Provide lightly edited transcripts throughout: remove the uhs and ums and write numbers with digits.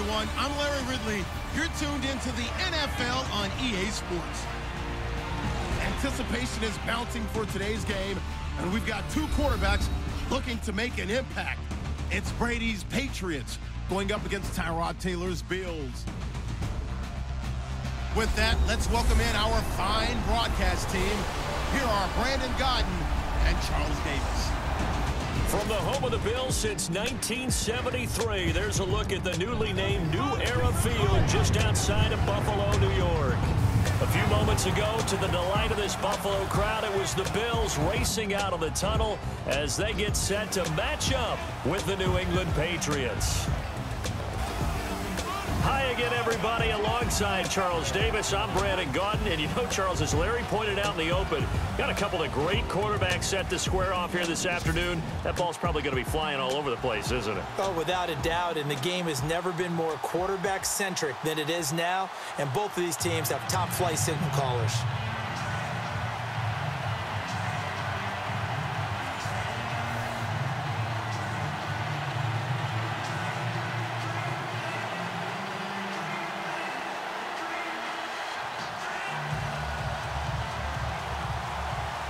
everyone. I'm Larry Ridley. You're tuned into the NFL on EA Sports. Anticipation is mounting for today's game, and we've got two quarterbacks looking to make an impact. It's Brady's Patriots going up against Tyrod Taylor's Bills. With that, let's welcome in our fine broadcast team. Here are Brandon Gaudin and Charles Davis. From the home of the Bills since 1973, there's a look at the newly named New Era Field just outside of Buffalo, New York. A few moments ago, to the delight of this Buffalo crowd, it was the Bills racing out of the tunnel as they get set to match up with the New England Patriots. Hi again, everybody. Alongside Charles Davis, I'm Brandon Gaudin. And you know, Charles, as Larry pointed out in the open, got a couple of great quarterbacks set to square off here this afternoon. That ball's probably going to be flying all over the place, isn't it? Oh, without a doubt. And the game has never been more quarterback-centric than it is now. And both of these teams have top-flight signal callers.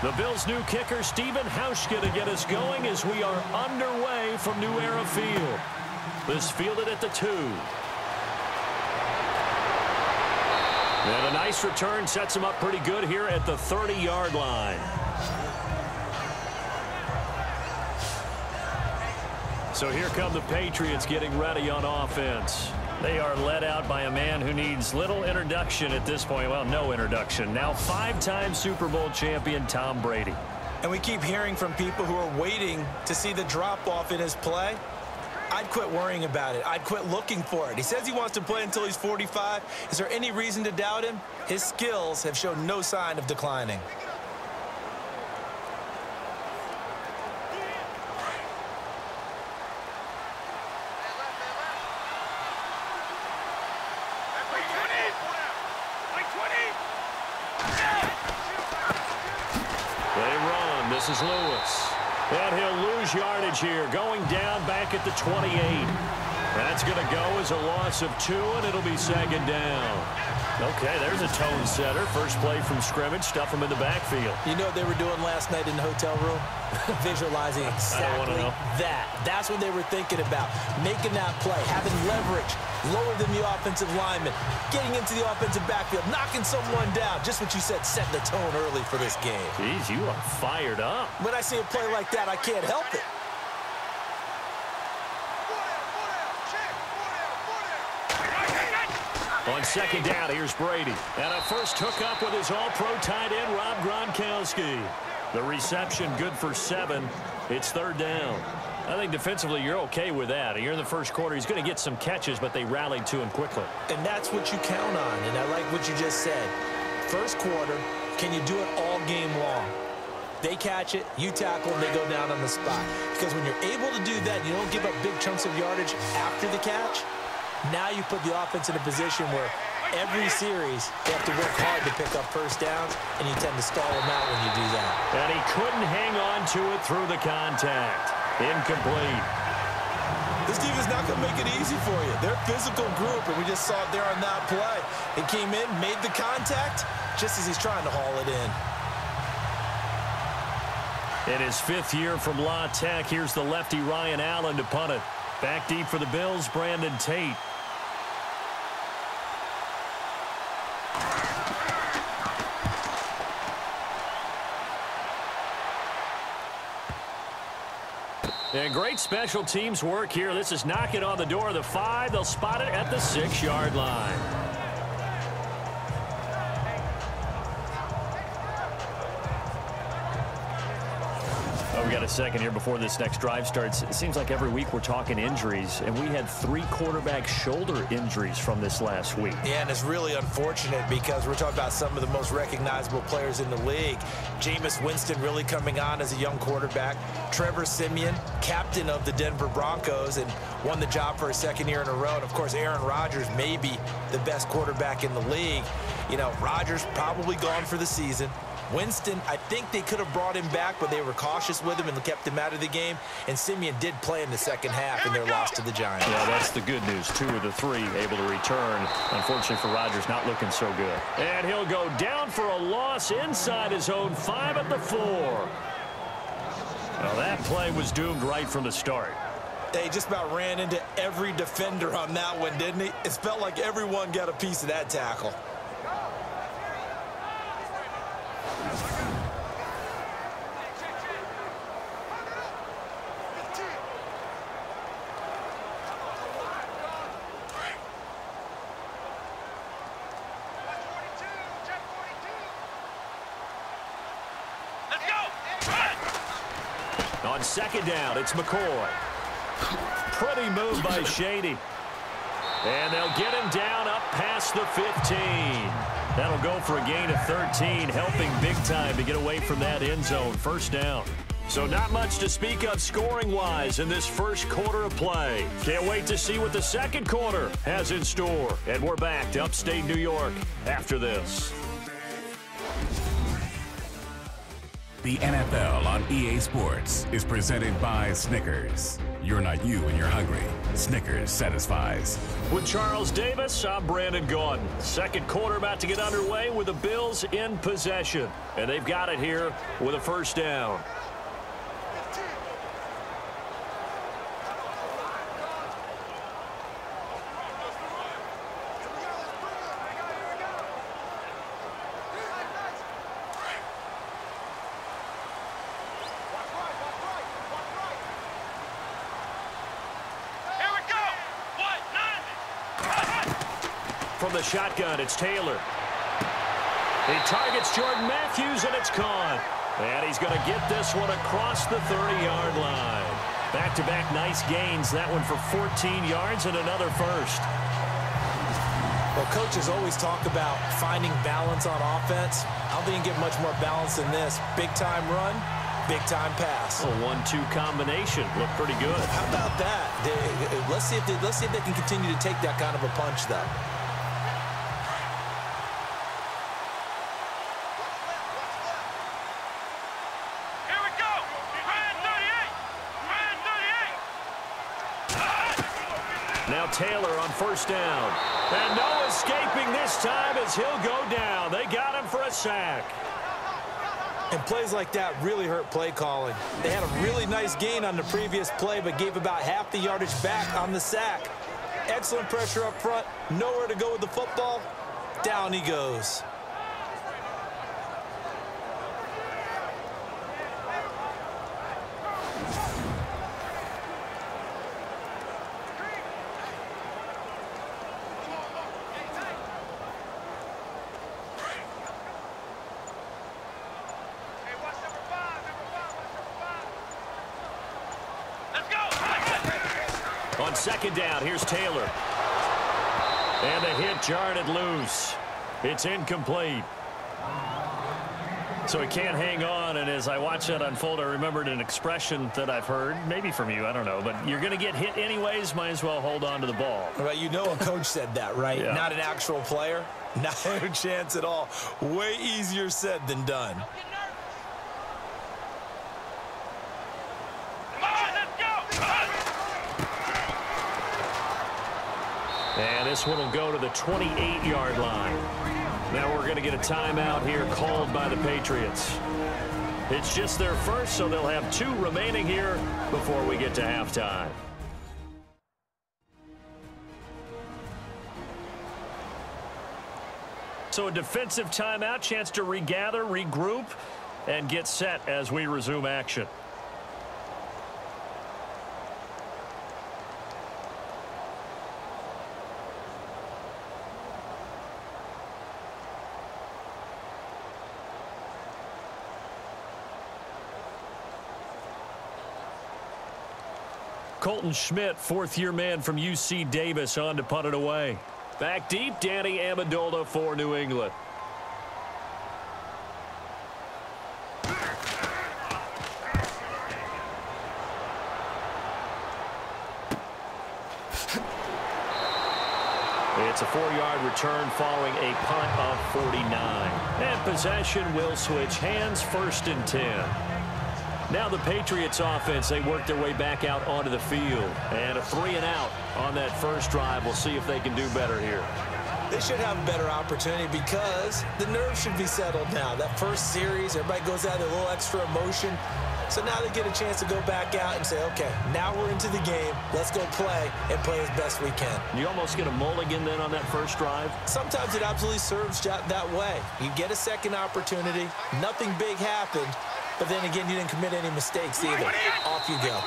The Bills' new kicker, Stephen Hauschka, to get us going as we are underway from New Era Field. This fielded at the 2. And a nice return sets him up pretty good here at the 30-yard line. So here come the Patriots getting ready on offense. They are led out by a man who needs little introduction at this point. Well, no introduction. Now 5-time Super Bowl champion Tom Brady. And we keep hearing from people who are waiting to see the drop-off in his play. I'd quit worrying about it. I'd quit looking for it. He says he wants to play until he's 45. Is there any reason to doubt him? His skills have shown no sign of declining. This is Lewis. And he'll lose yardage here, going down back at the 28. That's going to go as a loss of 2, and it'll be second down. Okay, there's a tone setter. First play from scrimmage, stuff him in the backfield. You know what they were doing last night in the hotel room? Visualizing exactly that. That's what they were thinking about. Making that play, having leverage, lower than the offensive lineman, getting into the offensive backfield, knocking someone down. Just what you said, setting the tone early for this game. Jeez, you are fired up. When I see a play like that, I can't help it. On second down, here's Brady. And a first hookup with his all-pro tight end, Rob Gronkowski. The reception good for 7. It's third down. I think defensively you're okay with that. Here in the first quarter, he's going to get some catches, but they rallied to him quickly. And that's what you count on, and I like what you just said. First quarter, can you do it all game long? They catch it, you tackle, and they go down on the spot. Because when you're able to do that, you don't give up big chunks of yardage after the catch. Now you put the offense in a position where every series they have to work hard to pick up first downs, and you tend to stall them out when you do that. And he couldn't hang on to it through the contact. Incomplete. This team is not going to make it easy for you. They're a physical group, and we just saw it there on that play. It came in, made the contact, just as he's trying to haul it in. In his 5th year from La Tech, here's the lefty Ryan Allen to punt it. Back deep for the Bills, Brandon Tate. And great special teams work here. This is knocking on the door of the 5. They'll spot it at the 6-yard line. We got a second here before this next drive starts. It seems like every week we're talking injuries, and we had 3 quarterback shoulder injuries from this last week. Yeah, and it's really unfortunate because we're talking about some of the most recognizable players in the league. Jameis Winston really coming on as a young quarterback. Trevor Siemian, captain of the Denver Broncos, and won the job for a 2nd year in a row. And, of course, Aaron Rodgers may be the best quarterback in the league. You know, Rodgers probably gone for the season. Winston, I think they could have brought him back, but they were cautious with him and kept him out of the game. And Simeon did play in the second half in their loss to the Giants. Yeah, that's the good news. 2 of the 3 able to return. Unfortunately for Rodgers, not looking so good. And he'll go down for a loss inside his own 5 at the 4. Well, that play was doomed right from the start. They just about ran into every defender on that one, didn't he? It felt like everyone got a piece of that tackle. On second down, it's McCoy. Pretty move by Shady. And they'll get him down up past the 15. That'll go for a gain of 13, helping big time to get away from that end zone. First down. So not much to speak of scoring-wise in this first quarter of play. Can't wait to see what the second quarter has in store. And we're back to upstate New York after this. The NFL on EA Sports is presented by Snickers. You're not you when you're hungry. Snickers satisfies. With Charles Davis, I'm Brandon Gaudin. Second quarter about to get underway with the Bills in possession. And they've got it here with a first down. From the shotgun, it's Taylor. He targets Jordan Matthews, and it's caught. And he's going to get this one across the 30-yard line. Back-to-back nice gains. That one for 14 yards and another first. Well, coaches always talk about finding balance on offense. I don't think you can get much more balance than this. Big-time run, big-time pass. A 1-2 combination. Looked pretty good. How about that? Let's see if they can continue to take that kind of a punch, though. Now Taylor on first down. And no escaping this time as he'll go down. They got him for a sack. And plays like that really hurt play calling. They had a really nice gain on the previous play, but gave about half the yardage back on the sack. Excellent pressure up front. Nowhere to go with the football. Down he goes. On second down, here's Taylor. And the hit jarred it loose. It's incomplete. So he can't hang on, and as I watch that unfold, I remembered an expression that I've heard, maybe from you, I don't know, but you're going to get hit anyways, might as well hold on to the ball. Right, you know a coach said that, right? Yeah. Not an actual player. Not a chance at all. Way easier said than done. And this one will go to the 28-yard line. Now we're going to get a timeout here called by the Patriots. It's just their first, so they'll have 2 remaining here before we get to halftime. So a defensive timeout, chance to regather, regroup, and get set as we resume action. Colton Schmidt, fourth-year man from UC Davis, on to punt it away. Back deep, Danny Amendola for New England. It's a 4-yard return following a punt of 49. And possession will switch hands, 1st and 10. Now the Patriots offense, they work their way back out onto the field. And a 3-and-out on that first drive. We'll see if they can do better here. They should have a better opportunity because the nerves should be settled now. That first series, everybody goes out with a little extra emotion. So now they get a chance to go back out and say, okay, now we're into the game. Let's go play and play as best we can. You almost get a mulligan then on that first drive? Sometimes it absolutely serves that way. You get a second opportunity. Nothing big happened. But then again, you didn't commit any mistakes either. Off you go.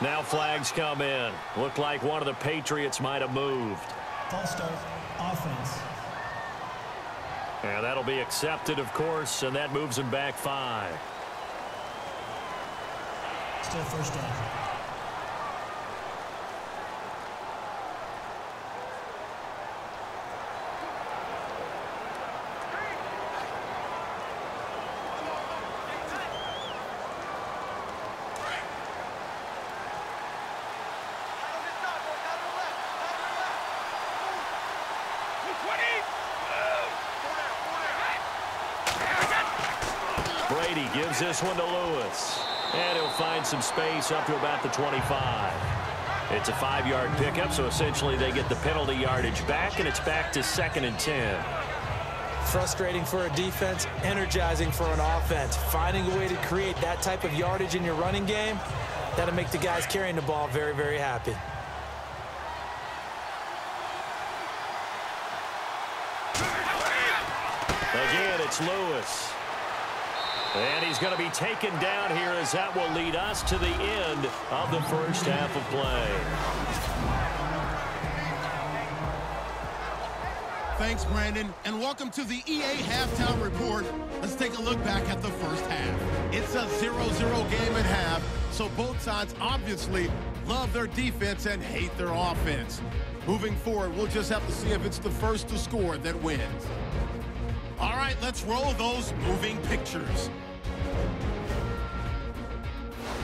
Now flags come in. Looked like one of the Patriots might have moved. False start, offense. And that'll be accepted, of course, and that moves him back 5. Still first down. Brady gives this one to Lewis. And he'll find some space up to about the 25. It's a 5-yard pickup, so essentially they get the penalty yardage back, and it's back to 2nd and 10. Frustrating for a defense, energizing for an offense. Finding a way to create that type of yardage in your running game, that'll make the guys carrying the ball very, very happy. Again, it's Lewis. And he's going to be taken down here as that will lead us to the end of the first half of play. Thanks, Brandon, and welcome to the EA Halftime Report. Let's take a look back at the first half. It's a 0-0 game at half, so both sides obviously love their defense and hate their offense. Moving forward, we'll just have to see if it's the first to score that wins. All right, let's roll those moving pictures.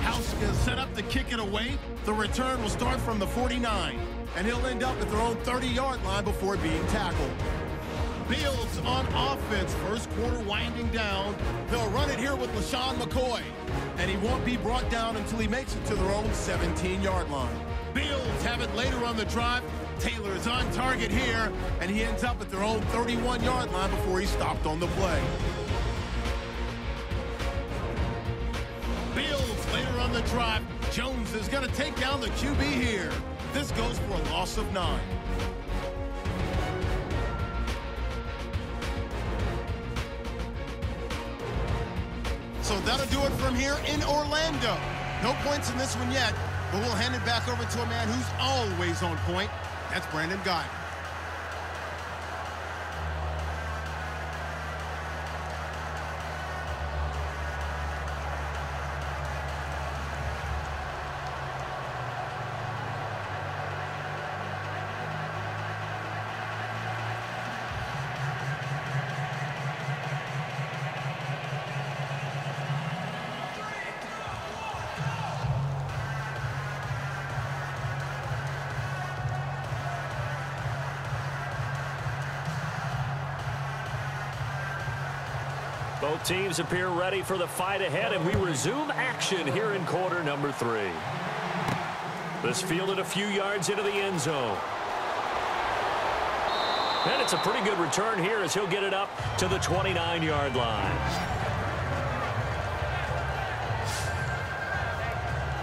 House is set up to kick it away. The return will start from the 49, and he'll end up at their own 30-yard line before being tackled. Bills on offense, first quarter winding down. They'll run it here with LaShawn McCoy, and he won't be brought down until he makes it to their own 17-yard line. Bills have it later on the drive. Taylor is on target here, and he ends up at their own 31-yard line before he stopped on the play. Bills later on the drive. Jones is going to take down the QB here. This goes for a loss of 9. So that'll do it from here in Orlando. No points in this one yet, but we'll hand it back over to a man who's always on point. That's Brandon Guy. Both teams appear ready for the fight ahead, and we resume action here in quarter number 3. This fielded a few yards into the end zone. And it's a pretty good return here as he'll get it up to the 29-yard line.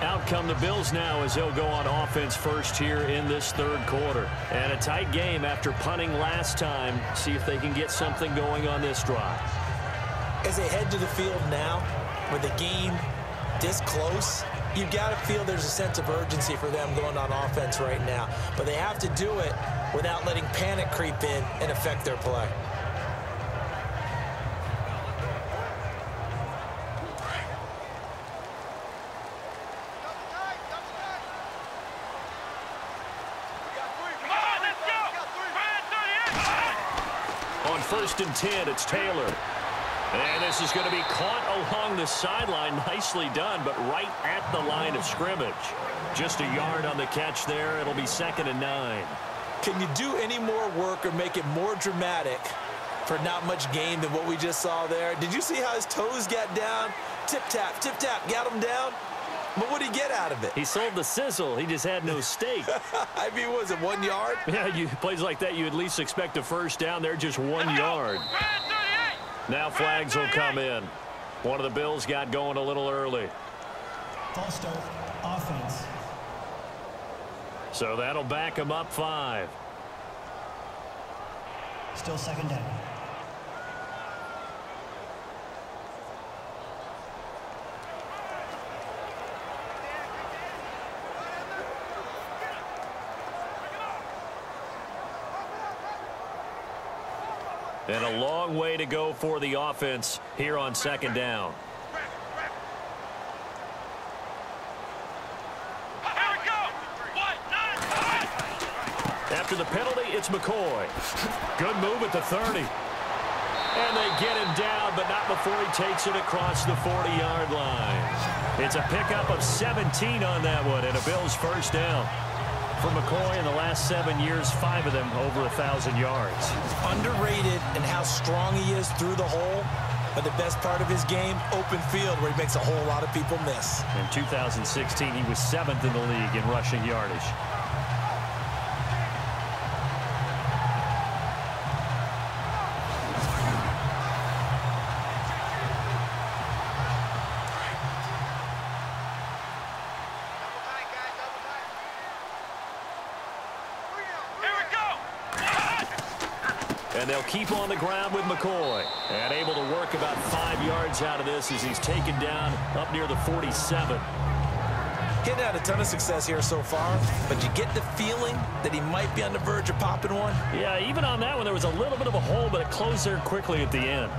Out come the Bills now as they'll go on offense first here in this third quarter. And a tight game after punting last time. See if they can get something going on this drive. As they head to the field now, with the game this close, you've got to feel there's a sense of urgency for them going on offense right now. But they have to do it without letting panic creep in and affect their play. On 1st and 10, it's Taylor. And this is going to be caught along the sideline. Nicely done, but right at the line of scrimmage. Just a yard on the catch there. It'll be 2nd and 9. Can you do any more work or make it more dramatic for not much gain than what we just saw there? Did you see how his toes got down? Tip-tap, got him down. But what did he get out of it? He sold the sizzle. He just had no steak. I mean, was it 1 yard? Yeah, plays like that, you at least expect a first down there, just 1 yard. Now flags will come in. One of the Bills got going a little early. False start, offense. So that'll back him up 5. Still second down. And a long way to go for the offense here on second down. After the penalty, it's McCoy. Good move at the 30. And they get him down, but not before he takes it across the 40-yard line. It's a pickup of 17 on that one, and a Bills first down. For McCoy in the last 7 years, 5 of them over 1,000 yards. Underrated in how strong he is through the hole, but the best part of his game, open field, where he makes a whole lot of people miss. In 2016, he was 7th in the league in rushing yardage. And they'll keep on the ground with McCoy. And able to work about 5 yards out of this as he's taken down up near the 47. He's had a ton of success here so far, but you get the feeling that he might be on the verge of popping one. Yeah, even on that one, there was a little bit of a hole, but it closed there quickly at the end.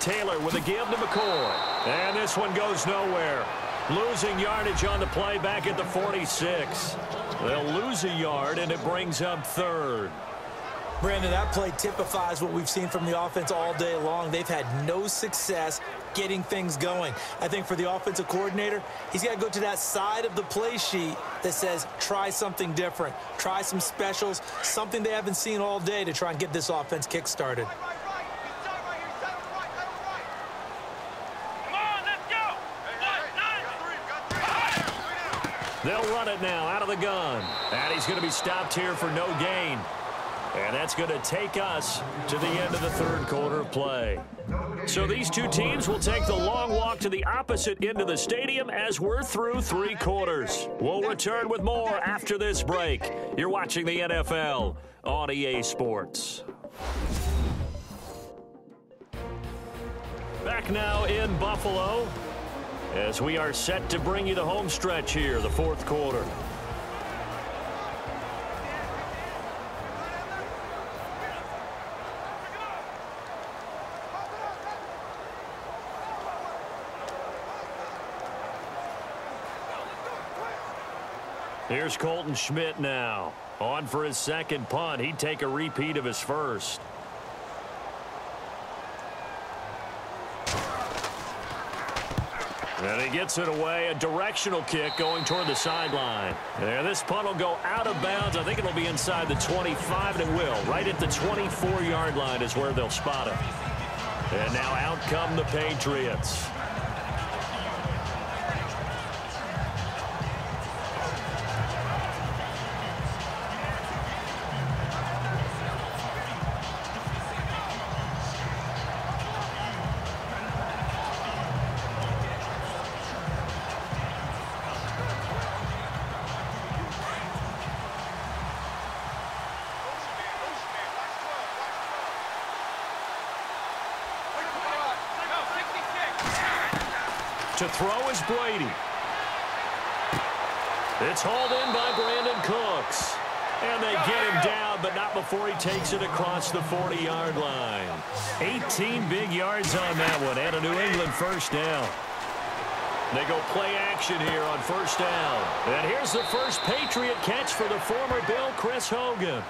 Taylor with a give to McCoy. And this one goes nowhere. Losing yardage on the play back at the 46. They'll lose a yard, and it brings up 3rd. Brandon, that play typifies what we've seen from the offense all day long. They've had no success getting things going. I think for the offensive coordinator, he's got to go to that side of the play sheet that says try something different. Try some specials, something they haven't seen all day to try and get this offense kick-started. They'll run it now out of the gun. And he's going to be stopped here for no gain. And that's going to take us to the end of the 3rd quarter of play. So these two teams will take the long walk to the opposite end of the stadium as we're through 3 quarters. We'll return with more after this break. You're watching the NFL on EA Sports. Back now in Buffalo, as we are set to bring you the home stretch here, the 4th quarter. Here's Colton Schmidt now. On for his 2nd punt. He'd take a repeat of his 1st. And he gets it away, a directional kick going toward the sideline. And this punt will go out of bounds. I think it'll be inside the 25, and it will. Right at the 24-yard line is where they'll spot it. And now out come the Patriots. To throw is Brady. It's hauled in by Brandon Cooks. And they get him down, but not before he takes it across the 40-yard line. 18 big yards on that one, and a New England first down. They go play action here on first down. And here's the first Patriot catch for the former Bill, Chris Hogan.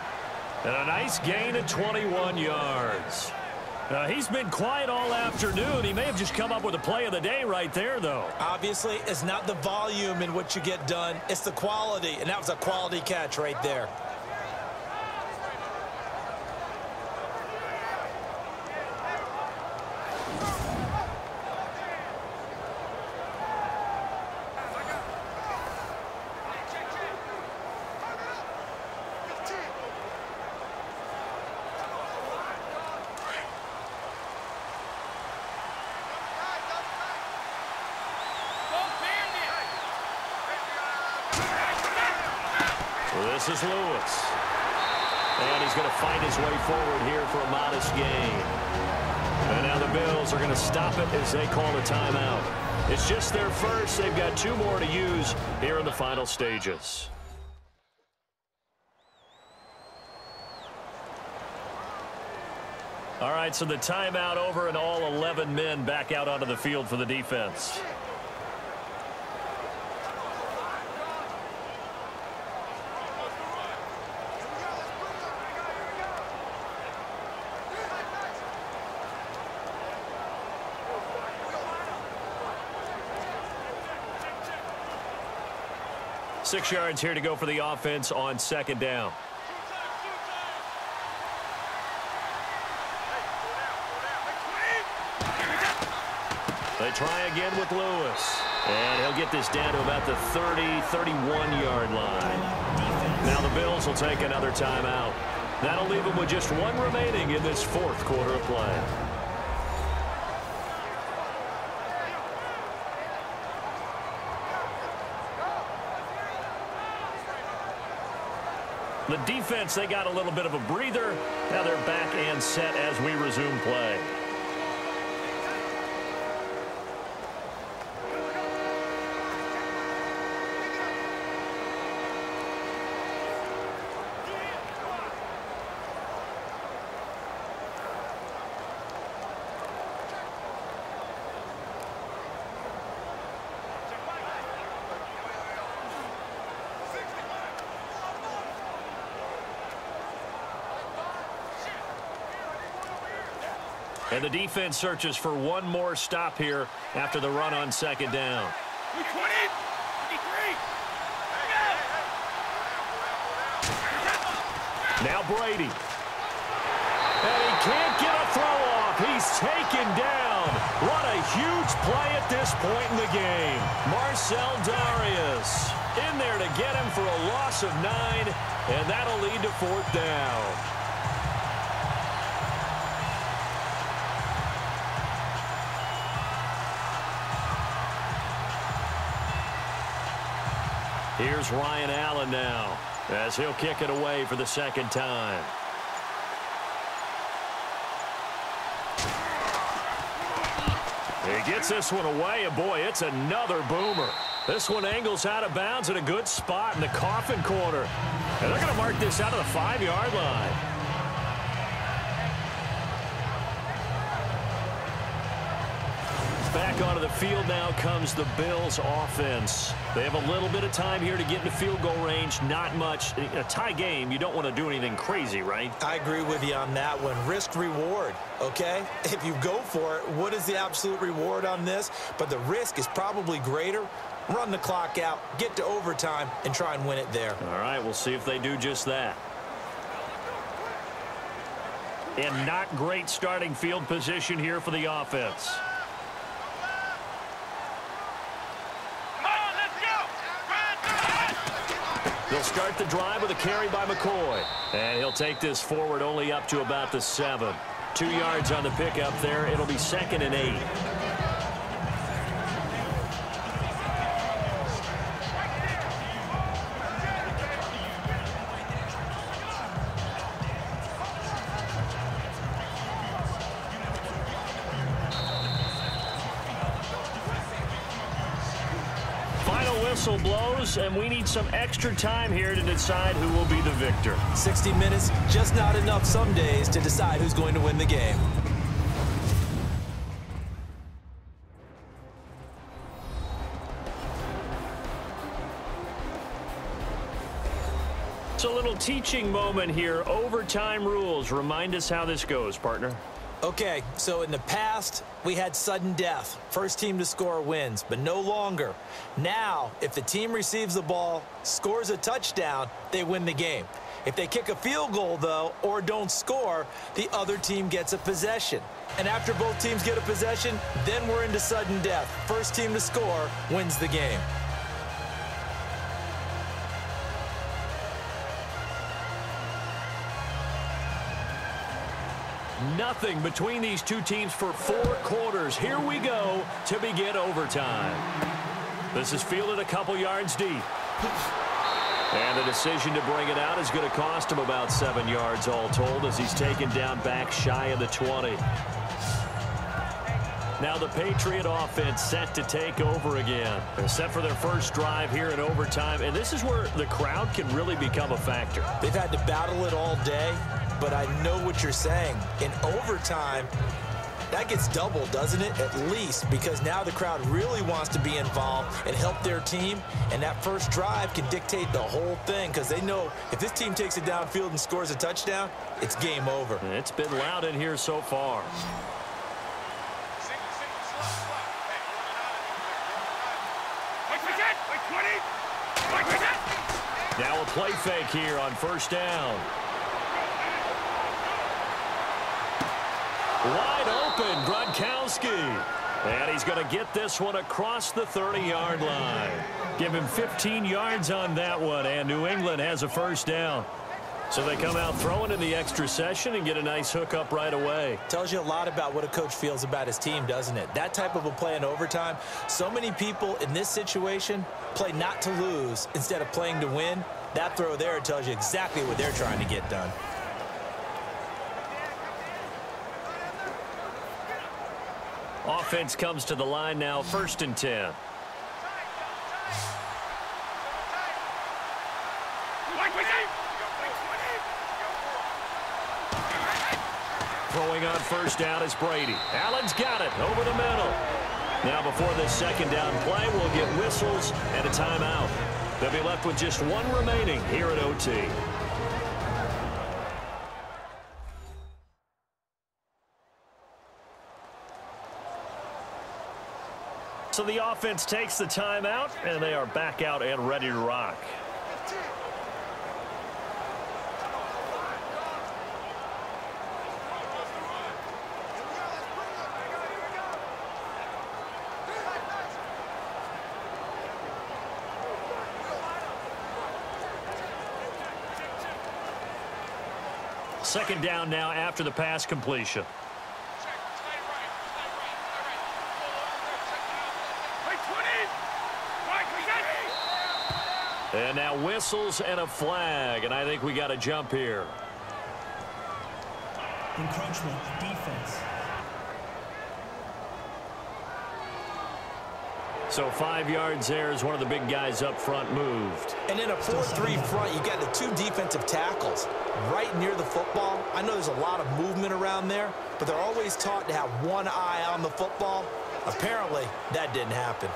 And a nice gain of 21 yards. He's been quiet all afternoon. He may have just come up with a play of the day right there, though. Obviously, it's not the volume in what you get done. It's the quality, and that was a quality catch right there. This is Lewis. And he's going to fight his way forward here for a modest gain. And now the Bills are going to stop it as they call a timeout. It's just their first. They've got 2 more to use here in the final stages. All right, so the timeout over and all 11 men back out onto the field for the defense. Six yards here to go for the offense on second down. They try again with Lewis. And he'll get this down to about the 30, 31-yard line. Now the Bills will take another timeout. That'll leave them with just 1 remaining in this 4th quarter of play. The defense, they got a little bit of a breather. Now they're back and set as we resume play. And the defense searches for 1 more stop here after the run on second down. Now Brady. And he can't get a throw off. He's taken down. What a huge play at this point in the game. Marcel Darius in there to get him for a loss of 9, and that'll lead to 4th down. Here's Ryan Allen now as he'll kick it away for the 2nd time. He gets this one away, and boy, it's another boomer. This one angles out of bounds at a good spot in the coffin corner. And they're going to mark this out of the 5-yard line. Back onto the field now comes the Bills offense. They have a little bit of time here to get into field goal range. Not much. In a tie game, you don't want to do anything crazy, right? I agree with you on that one. Risk reward, okay? If you go for it, what is the absolute reward on this? But the risk is probably greater. Run the clock out, get to overtime, and try and win it there. All right, we'll see if they do just that. And not great starting field position here for the offense. They'll start the drive with a carry by McCoy. And he'll take this forward only up to about the 7. 2 yards on the pickup there. It'll be 2nd and 8. Whistle blows, and we need some extra time here to decide who will be the victor. 60 minutes, just not enough some days to decide who's going to win the game. It's a little teaching moment here. Overtime rules. Remind us how this goes, partner. Okay, so in the past, we had sudden death. First team to score wins, but no longer. Now, if the team receives the ball, scores a touchdown, they win the game. If they kick a field goal, though, or don't score, the other team gets a possession. And after both teams get a possession, then we're into sudden death. First team to score wins the game. Nothing between these two teams for 4 quarters. Here we go to begin overtime. This is fielded a couple yards deep. And the decision to bring it out is going to cost him about 7 yards all told as he's taken down back shy of the 20. Now the Patriot offense set to take over again. They're set for their first drive here in overtime, and this is where the crowd can really become a factor. They've had to battle it all day, but I know what you're saying. In overtime, that gets doubled, doesn't it? At least, because now the crowd really wants to be involved and help their team, and that first drive can dictate the whole thing because they know if this team takes it downfield and scores a touchdown, it's game over. It's been loud in here so far. Now a play fake here on first down. Wide open, Gronkowski. And he's going to get this one across the 30-yard line. Give him 15 yards on that one, and New England has a first down. So they come out throwing in the extra session and get a nice hook up right away. Tells you a lot about what a coach feels about his team, doesn't it? That type of a play in overtime, so many people in this situation play not to lose instead of playing to win. That throw there tells you exactly what they're trying to get done. Offense comes to the line now, 1st and 10. Throwing on first down is Brady. Allen's got it over the middle. Now before this second down play, we'll get whistles and a timeout. They'll be left with just 1 remaining here at OT. So the offense takes the timeout, and they are back out and ready to rock. Second down now after the pass completion. And now whistles and a flag, and I think we got a jump here. Encroachment, defense. So 5 yards there as one of the big guys up front moved. And in a 4-3 front, you got the 2 defensive tackles right near the football. I know there's a lot of movement around there, but they're always taught to have one eye on the football. Apparently, that didn't happen.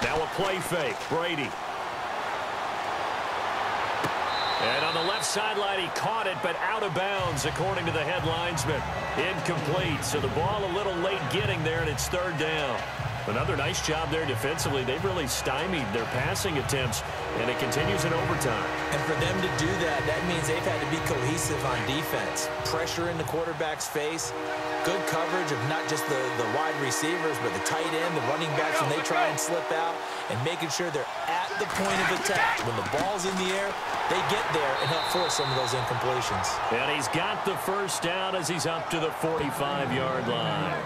Now a play fake, Brady. And on the left sideline, he caught it, but out of bounds, according to the head linesman. Incomplete, so the ball a little late getting there, and it's 3rd down. Another nice job there defensively. They've really stymied their passing attempts, and it continues in overtime. And for them to do that, that means they've had to be cohesive on defense. Pressure in the quarterback's face, good coverage of not just the wide receivers, but the tight end, the running backs when they try and slip out, and making sure they're at the point of attack. When the ball's in the air, they get there and help force some of those incompletions. And he's got the first down as he's up to the 45-yard line.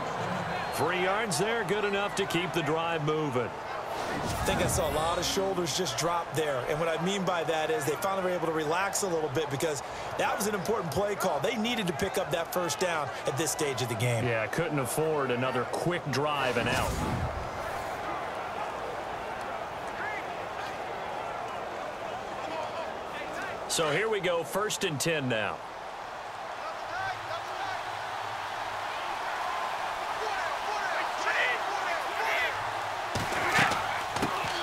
3 yards there, good enough to keep the drive moving. I think I saw a lot of shoulders just drop there. And what I mean by that is they finally were able to relax a little bit because that was an important play call. They needed to pick up that first down at this stage of the game. Yeah, couldn't afford another quick drive and out. So here we go, 1st and 10 now.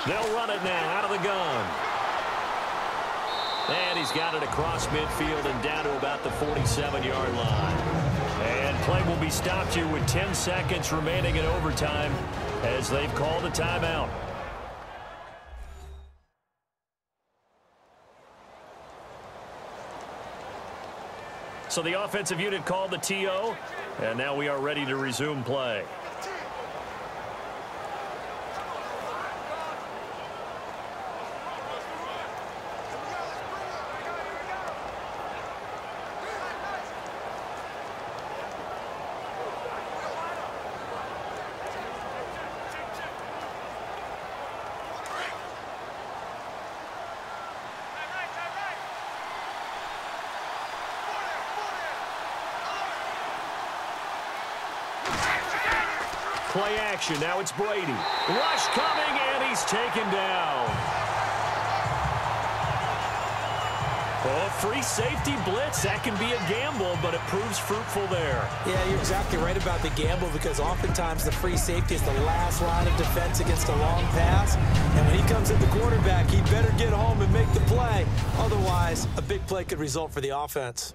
They'll run it now out of the gun. And he's got it across midfield and down to about the 47-yard line. And play will be stopped here with 10 seconds remaining in overtime as they've called a timeout. So the offensive unit called the TO, and now we are ready to resume play. Play action. Now it's Brady. Rush coming, and he's taken down. Oh, free safety blitz. That can be a gamble, but it proves fruitful there. Yeah, you're exactly right about the gamble because oftentimes the free safety is the last line of defense against a long pass. And when he comes at the quarterback, he better get home and make the play. Otherwise, a big play could result for the offense.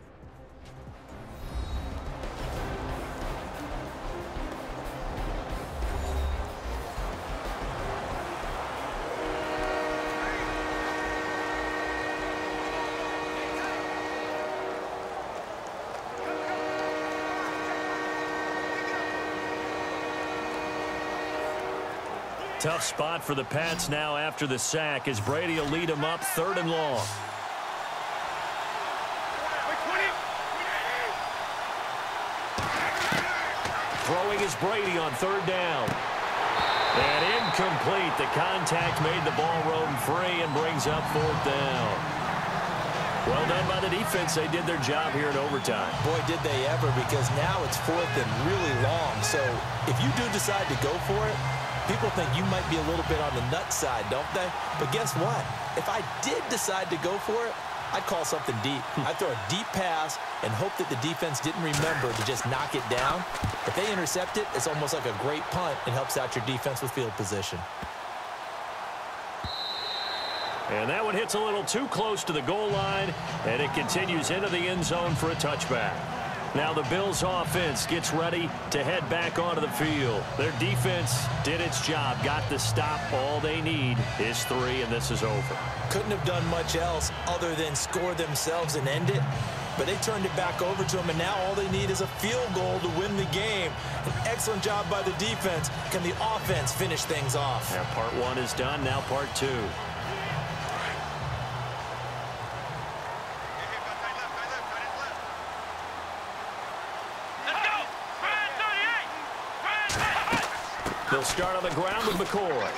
Tough spot for the Pats now after the sack as Brady will lead them up 3rd and long. Throwing is Brady on 3rd down. And incomplete. The contact made the ball roam free and brings up 4th down. Well done by the defense. They did their job here in overtime. Boy, did they ever, because now it's 4th and really long. So if you do decide to go for it, people think you might be a little bit on the nut side, don't they? But guess what? If I did decide to go for it, I'd call something deep. I'd throw a deep pass and hope that the defense didn't remember to just knock it down. If they intercept it, it's almost like a great punt and helps out your defense with field position. And that one hits a little too close to the goal line, and it continues into the end zone for a touchback. Now the Bills offense gets ready to head back onto the field. Their defense did its job, got the stop. All they need is 3, and this is over. Couldn't have done much else other than score themselves and end it. But they turned it back over to them, and now all they need is a field goal to win the game. An excellent job by the defense. Can the offense finish things off? Now part 1 is done, now part 2. They'll start on the ground with McCoy.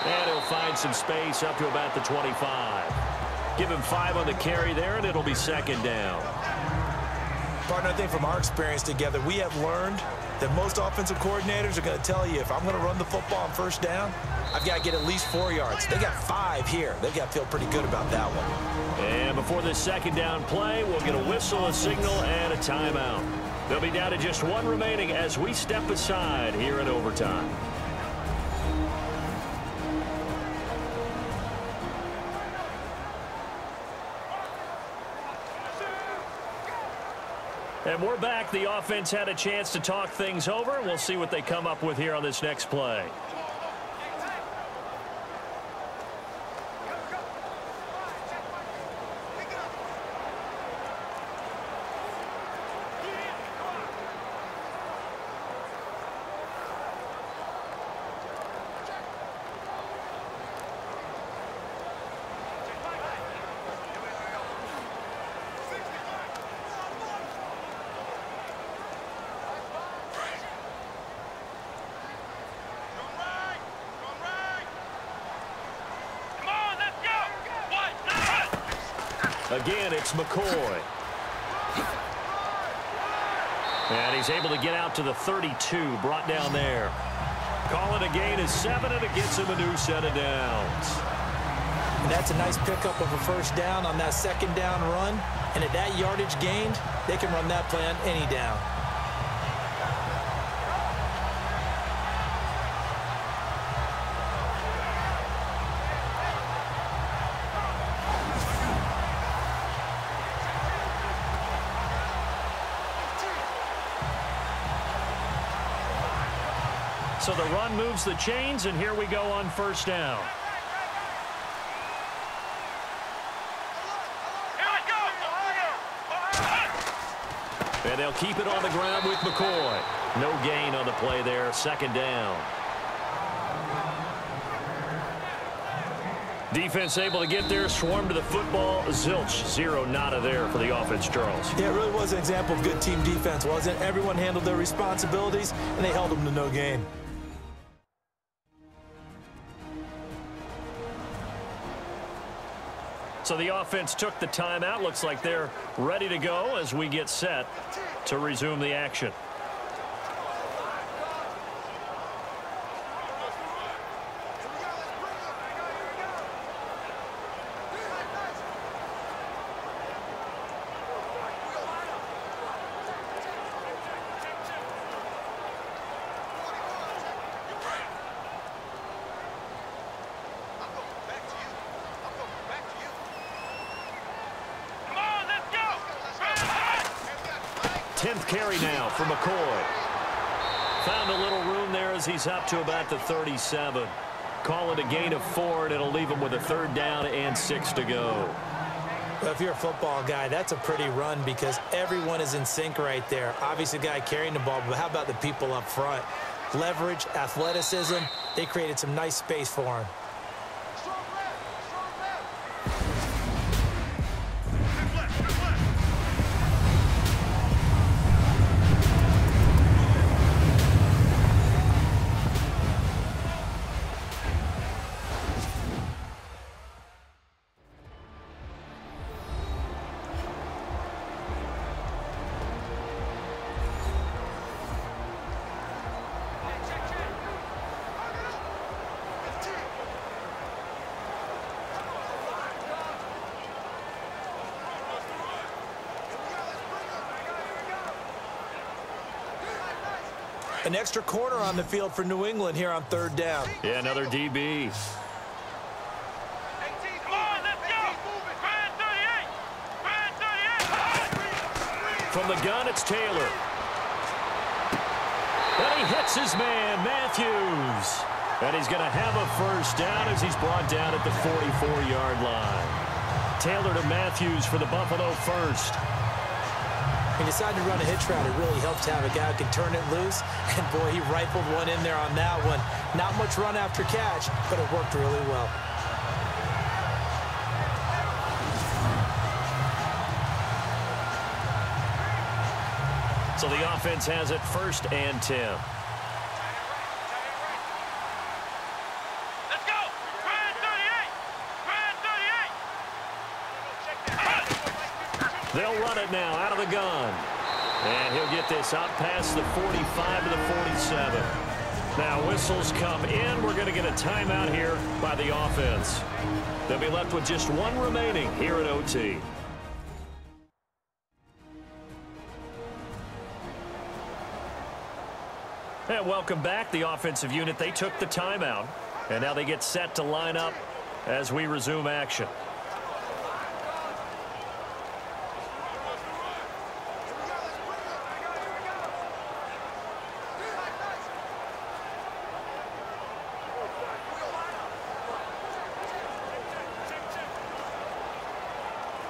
And he'll find some space up to about the 25. Give him 5 on the carry there, and it'll be 2nd down. Partner, I think from our experience together, we have learned that most offensive coordinators are going to tell you, if I'm going to run the football on 1st down, I've got to get at least 4 yards. They got 5 here. They've got to feel pretty good about that one. And before this 2nd down play, we'll get a whistle, a signal, and a timeout. They'll be down to just 1 remaining as we step aside here in overtime. And we're back. The offense had a chance to talk things over. We'll see what they come up with here on this next play. Again, it's McCoy. And he's able to get out to the 32, brought down there. Calling a gain is 7, and it gets him a new set of downs. And that's a nice pickup of a first down on that second down run. And at that yardage gained, they can run that play on any down. So the run moves the chains, and here we go on first down. And they'll keep it on the ground with McCoy. No gain on the play there, second down. Defense able to get there, swarm to the football. Zilch, 0 nada there for the offense, Charles. Yeah, it really was an example of good team defense, wasn't it? Everyone handled their responsibilities, and they held them to no gain. So the offense took the timeout. Looks like they're ready to go as we get set to resume the action. Carry now for McCoy. Found a little room there as he's up to about the 37. Call it a gain of 4, and it'll leave him with a 3rd down and 6 to go. Well, if you're a football guy, that's a pretty run because everyone is in sync right there. Obviously, the guy carrying the ball, but how about the people up front? Leverage, athleticism, they created some nice space for him. An extra corner on the field for New England here on 3rd down. Yeah, another DB. From the gun, it's Taylor. And he hits his man, Matthews. And he's going to have a first down as he's brought down at the 44-yard line. Taylor to Matthews for the Buffalo first. He decided to run a hitch route. It really helps to have a guy who can turn it loose. And, boy, he rifled one in there on that one. Not much run after catch, but it worked really well. So the offense has it 1st and 10. They'll run it now out of the gun. And he'll get this out past the 45 to the 47. Now whistles come in. We're going to get a timeout here by the offense. They'll be left with just 1 remaining here at OT. And welcome back. The offensive unit, they took the timeout. And now they get set to line up as we resume action.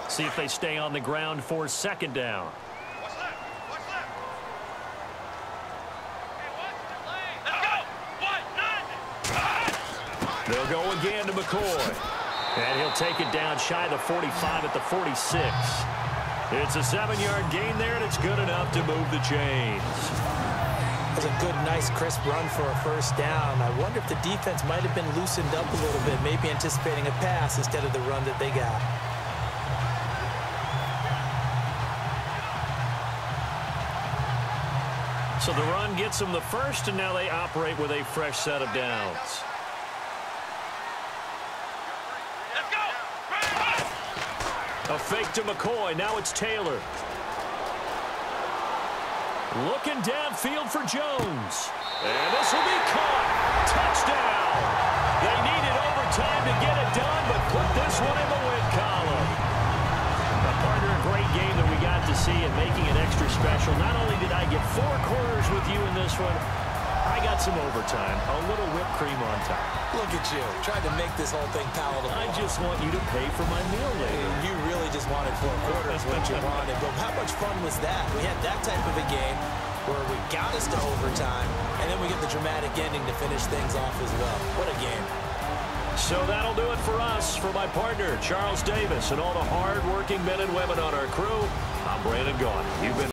See if they stay on the ground for 2nd down. They'll go again to McCoy. And he'll take it down shy of the 45 at the 46. It's a 7-yard gain there, and it's good enough to move the chains. It was a good, nice, crisp run for a first down. I wonder if the defense might have been loosened up a little bit, maybe anticipating a pass instead of the run that they got. So the run gets them the first, and now they operate with a fresh set of downs. A fake to McCoy. Now it's Taylor. Looking downfield for Jones. And this will be caught. Touchdown. They needed overtime to get it done, but put this one in the win column. A partner, a great game that we got to see and making it extra special. Not only did I get 4 quarters with you in this one, I got some overtime. A little whipped cream on top. Look at you, trying to make this whole thing palatable. I just want you to pay for my meal later. You really just wanted 4 quarters what you wanted. But how much fun was that? We had that type of a game where we got us to overtime, and then we get the dramatic ending to finish things off as well. What a game. So that'll do it for us. For my partner, Charles Davis, and all the hard-working men and women on our crew, I'm Brandon Gaudin. You've been